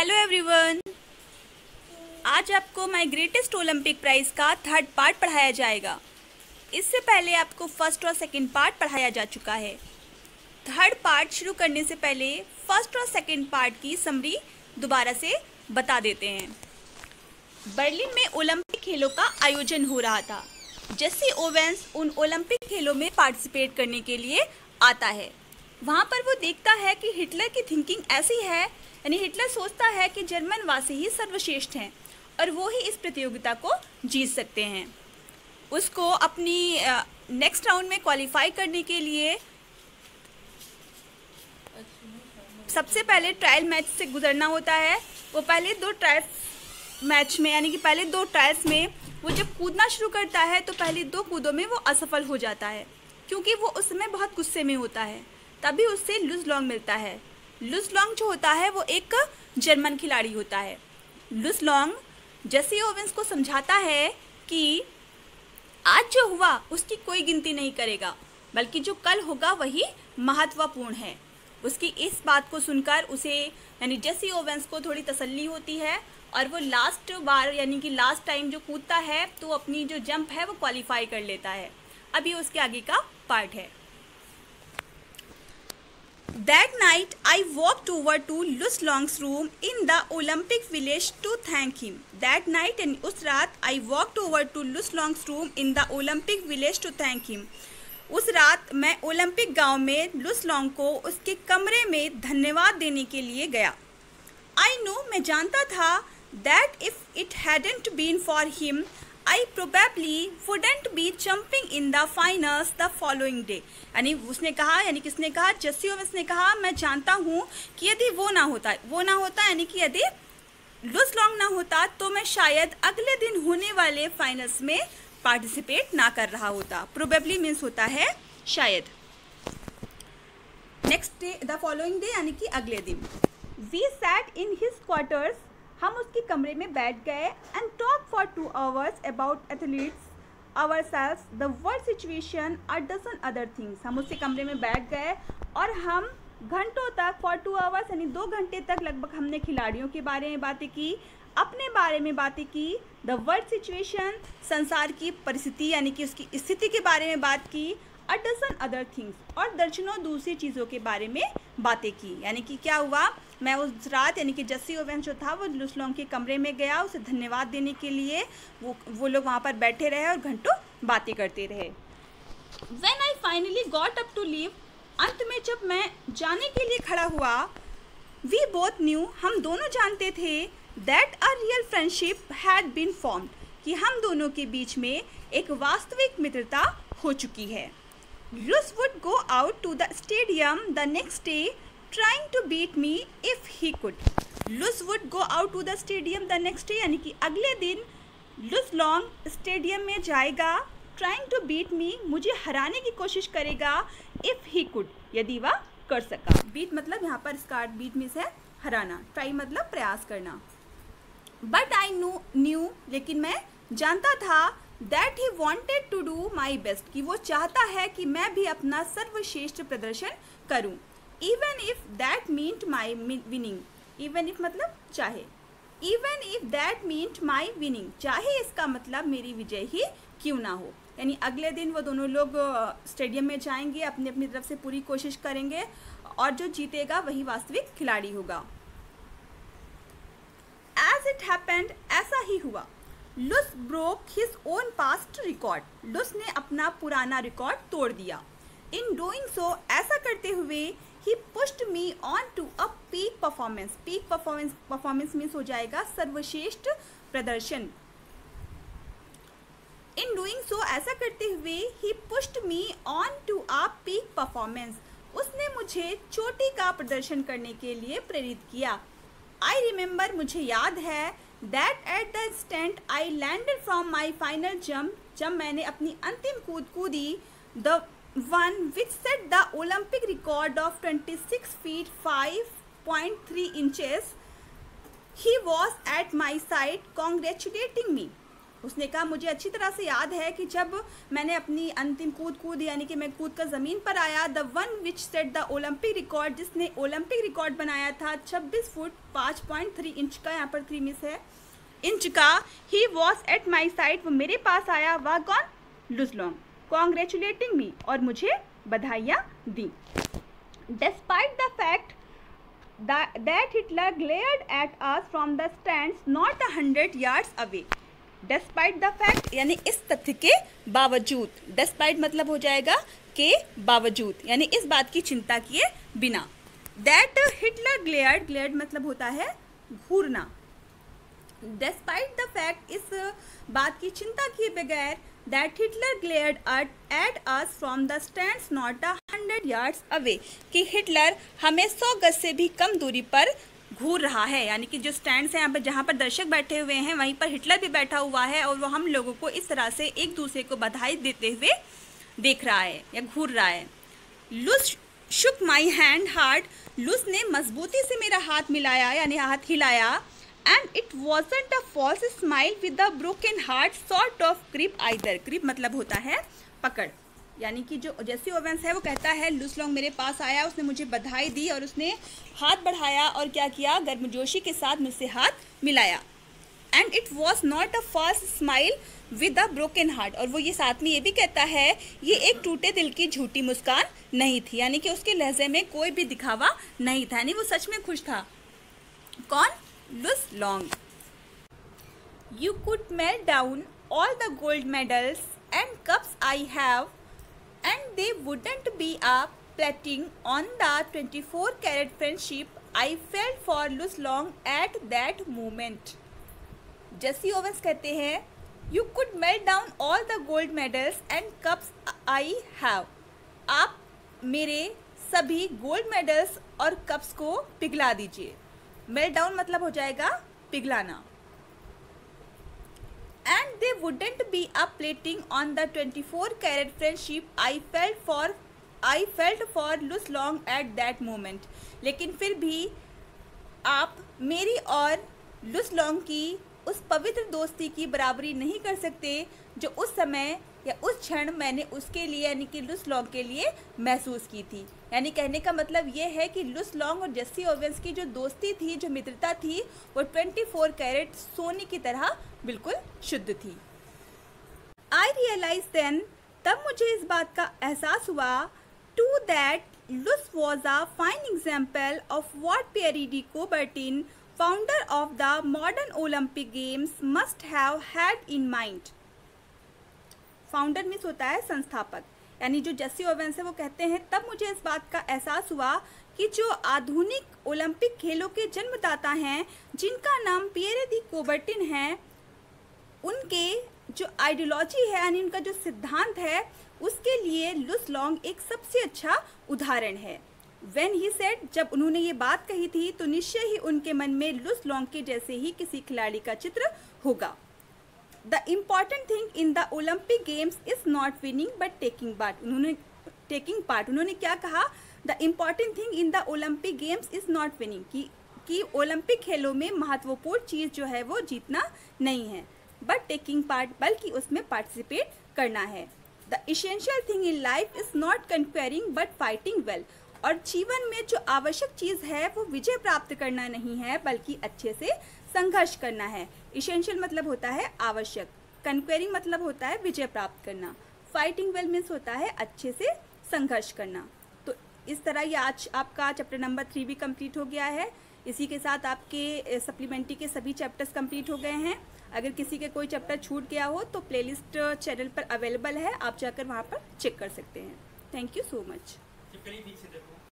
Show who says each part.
Speaker 1: Hello everyone, आज आपको my greatest Olympic price का थर्ड पार्ट पढ़ाया जाएगा। इससे पहले आपको फर्स्ट और सेकंड पार्ट पढ़ाया जा चुका है। थर्ड पार्ट शुरू करने से पहले फर्स्ट और सेकंड पार्ट की समरी दोबारा से बता देते हैं। बर्लिन में ओलंपिक खेलों का आयोजन हो रहा था। जेसी ओवेंस उन ओलंपिक खेलों में पार्टिसिपेट करने के लिए आता है। वहाँ पर वो देखता है कि हिटलर की थिंकिंग ऐसी है, यानी हिटलर सोचता है कि जर्मन वासी ही सर्वश्रेष्ठ हैं और वो ही इस प्रतियोगिता को जीत सकते हैं। उसको अपनी नेक्स्ट राउंड में क्वालिफाई करने के लिए सबसे पहले ट्रायल मैच से गुजरना होता है। वो पहले दो ट्रायल्स मैच में, यानी कि पहले दो ट्रायल्स में वो जब कूदना शुरू करता है तो पहले दो कूदों में वो असफल हो जाता है, क्योंकि वो उस समय बहुत गुस्से में होता है। तभी उससे लुस लॉन्ग मिलता है। लुस लॉन्ग जो होता है वो एक जर्मन खिलाड़ी होता है। लुस लॉन्ग जेसी ओवेंस को समझाता है कि आज जो हुआ उसकी कोई गिनती नहीं करेगा, बल्कि जो कल होगा वही महत्वपूर्ण है। उसकी इस बात को सुनकर उसे, यानी जेसी ओवेंस को थोड़ी तसल्ली होती है और वो लास्ट बार, यानी कि लास्ट टाइम जो कूदता है तो अपनी जो जंप है वो क्वालिफाई कर लेता है। अब ये उसके आगे का पार्ट है। That night, I walked over to Lus Long's room in the Olympic Village to thank him. That night, and उस रात I walked over to Lus Long's room in the Olympic Village to thank him. उस रात मैं Olympic गांव में लुस long को उसके कमरे में धन्यवाद देने के लिए गया। I knew, मैं जानता था, that if it hadn't been for him, I probably wouldn't be jumping in the finals the following day. यानी उसने कहा, यानी किसने कहा, जेसी ओवेंस ने कहा, मैं जानता हूँ कि यदि वो ना होता यानी कि यदि लुस लॉन्ग ना होता तो मैं शायद अगले दिन होने वाले फाइनल्स में पार्टिसिपेट ना कर रहा होता। प्रोबेबली मीन्स होता है शायद। Next day, the following day, यानी कि अगले दिन। We sat in his quarters, हम उसके कमरे में बैठ गए and talk for 2 hours about athletes, ourselves, the world situation, a dozen other things. हम उसके कमरे में बैठ गए और हम घंटों तक, फॉर 2 hours यानी 2 घंटे तक लगभग हमने खिलाड़ियों के बारे में बातें की, अपने बारे में बातें की, द वर्ल्ड सिचुएशन, संसार की परिस्थिति यानी कि उसकी स्थिति के बारे में बात की, अ डजन अदर थिंग्स, और दर्जनों दूसरी चीज़ों के बारे में बातें की। यानी कि क्या हुआ, मैं उस रात, यानी कि जेसी ओवेंस जो था वो लुस लॉन्ग के कमरे में गया उसे धन्यवाद देने के लिए। वो लोग वहाँ पर बैठे रहे और घंटों बातें करते रहे। When I finally got up to leave, अंत में जब मैं जाने के लिए खड़ा हुआ, we both knew, हम दोनों जानते थे, that a real friendship had been formed, कि हम दोनों के बीच में एक वास्तविक मित्रता हो चुकी है। Lus would go out to the stadium the next day trying to beat me if he could. Lus would go out to the stadium the next day, यानी कि अगले दिन लुस लॉन्ग स्टेडियम में जाएगा, trying to beat me, मुझे हराने की कोशिश करेगा, if he could, यदि वह कर सका। beat मतलब यहाँ पर स्कार्ट, beat मीन्स है हराना, try मतलब प्रयास करना। But I knew, लेकिन मैं जानता था, that he wanted to do my best, कि वो चाहता है कि मैं भी अपना सर्वश्रेष्ठ प्रदर्शन करूं। Even if that meant my winning, even if मतलब चाहे, even if that meant my winning, चाहे इसका मतलब मेरी विजय ही क्यों ना हो। यानी अगले दिन वो दोनों लोग स्टेडियम में जाएंगे, अपनी अपनी तरफ से पूरी कोशिश करेंगे और जो जीतेगा वही वास्तविक खिलाड़ी होगा। As it happened, ऐसा ही हुआ। लुस broke his own past record, लुस ने अपना पुराना रिकॉर्ड तोड़ दिया। In doing so, ऐसा करते हुए, he pushed me on to a peak performance. Peak performance means हो जाएगा सर्वश्रेष्ठ प्रदर्शन। In doing so, ऐसा करते हुए, he pushed me on to a peak performance. उसने मुझे चोटी का प्रदर्शन करने के लिए प्रेरित किया। I remember, मुझे याद है, that at the instant I landed from my final jump, जब मैंने अपनी अंतिम कूद कूदी, the one which set the Olympic record of 26 feet 5.3 inches, he was at my side congratulating me. उसने कहा मुझे अच्छी तरह से याद है कि जब मैंने अपनी अंतिम कूद यानी कि मैं कूद कर ज़मीन पर आया, the one which set the Olympic record, जिसने ओलंपिक रिकॉर्ड बनाया था 26 फुट 5.3 इंच का, यहाँ पर 3 मिस है, इंच का, he was at my side, वो मेरे पास आया, वह कौन, लुसलोंग, कॉन्ग्रेचुलेटिंग मी, और मुझे बधाइयाँ दी। Despite the fact that Hitler glared at us from the stands not 100 yards away. Despite the fact यानी इस तथ्य के बावजूद, despite मतलब हो जाएगा के बावजूद, यानी इस बात की चिंता किए बिना। That Hitler glared मतलब होता है घूरना। Despite the fact इस बात की चिंता किए बगैर, that Hitler glared at us from the stands not 100 yards away, कि हिटलर हमें 100 गज से भी कम दूरी पर घूर रहा है, यानी कि जो स्टैंड्स हैं यहाँ पर जहाँ पर दर्शक बैठे हुए हैं वहीं पर हिटलर भी बैठा हुआ है और वो हम लोगों को इस तरह से एक दूसरे को बधाई देते हुए देख रहा है या घूर रहा है। लुस शुक माई हैंड हार्ड, लुस ने मजबूती से मेरा हाथ मिलाया यानी हाथ हिलाया, and it wasn't a false smile with a broken heart sort of grip either, grip मतलब होता है पकड़, यानी कि जो जेसी ओवेंस है वो कहता है लुसलोंग मेरे पास आया, उसने मुझे बधाई दी और उसने हाथ बढ़ाया और क्या किया, गर्मजोशी के साथ मुझसे हाथ मिलाया। And it was not a false smile with a broken heart, और वो ये साथ में ये भी कहता है ये एक टूटे दिल की झूठी मुस्कान नहीं थी, यानी कि उसके लहजे में कोई भी दिखावा नहीं था, यानी वो सच में खुश था। कौन, लुसलोंग। You could melt down all the gold medals and cups I have, and they wouldn't be a plating on the 24-carat friendship I felt for Luzlong at that moment. Jesse Owens कहते हैं You could melt down all the gold medals and cups I have. आप मेरे सभी gold medals और cups को पिघला दीजिए। Melt down मतलब हो जाएगा पिघलाना। And they wouldn't be a plating on the 24-carat friendship I felt for Luzlong at that moment. लेकिन फिर भी आप मेरी और लुसलोंग की उस पवित्र दोस्ती की बराबरी नहीं कर सकते जो उस समय या उस क्षण मैंने उसके लिए यानी कि लुसलोंग के लिए महसूस की थी। यानी कहने का मतलब ये है कि लुसलोंग और जेसी ओवेंस की जो दोस्ती थी, जो मित्रता थी, वो 24 कैरेट सोने की तरह बिल्कुल शुद्ध थी। आई रियलाइज देन, तब मुझे इस बात का एहसास हुआ, to that Luz was a fine example of what Pierre de Coubertin, founder of the modern Olympic Games, must have had in mind. Founder means होता है संस्थापक, यानी जो जेसी ओवेंस है वो कहते हैं तब मुझे इस बात का एहसास हुआ कि जो आधुनिक ओलंपिक खेलों के जन्मदाता हैं, जिनका नाम पियरे दी कुबर्टिन है, उनके जो आइडियोलॉजी है यानी उनका जो सिद्धांत है, उसके लिए लुसलोंग एक सबसे अच्छा उदाहरण है। When he said, जब उन्होंने ये बात कही थी तो निश्चय ही उनके मन में लुसलोंग के जैसे ही किसी खिलाड़ी का चित्र होगा। The important thing in the Olympic Games is not winning but taking part. उन्होंने क्या कहा? The important thing in the Olympic Games is not winning, कि ओलंपिक खेलों में महत्वपूर्ण चीज़ जो है वो जीतना नहीं है, but taking part, बल्कि उसमें पार्टिसिपेट करना है। The essential thing in life is not conquering but fighting well. और जीवन में जो आवश्यक चीज़ है वो विजय प्राप्त करना नहीं है बल्कि अच्छे से संघर्ष करना है। इसेंशियल मतलब होता है आवश्यक, कन्क्वेरिंग मतलब होता है विजय प्राप्त करना, फाइटिंग वेल मीन्स होता है अच्छे से संघर्ष करना। तो इस तरह ये आज आपका चैप्टर नंबर 3 भी कंप्लीट हो गया है। इसी के साथ आपके सप्लीमेंट्री के सभी चैप्टर्स कंप्लीट हो गए हैं। अगर किसी के कोई चैप्टर छूट गया हो तो प्लेलिस्ट चैनल पर अवेलेबल है, आप जाकर वहाँ पर चेक कर सकते हैं। Thank you so much.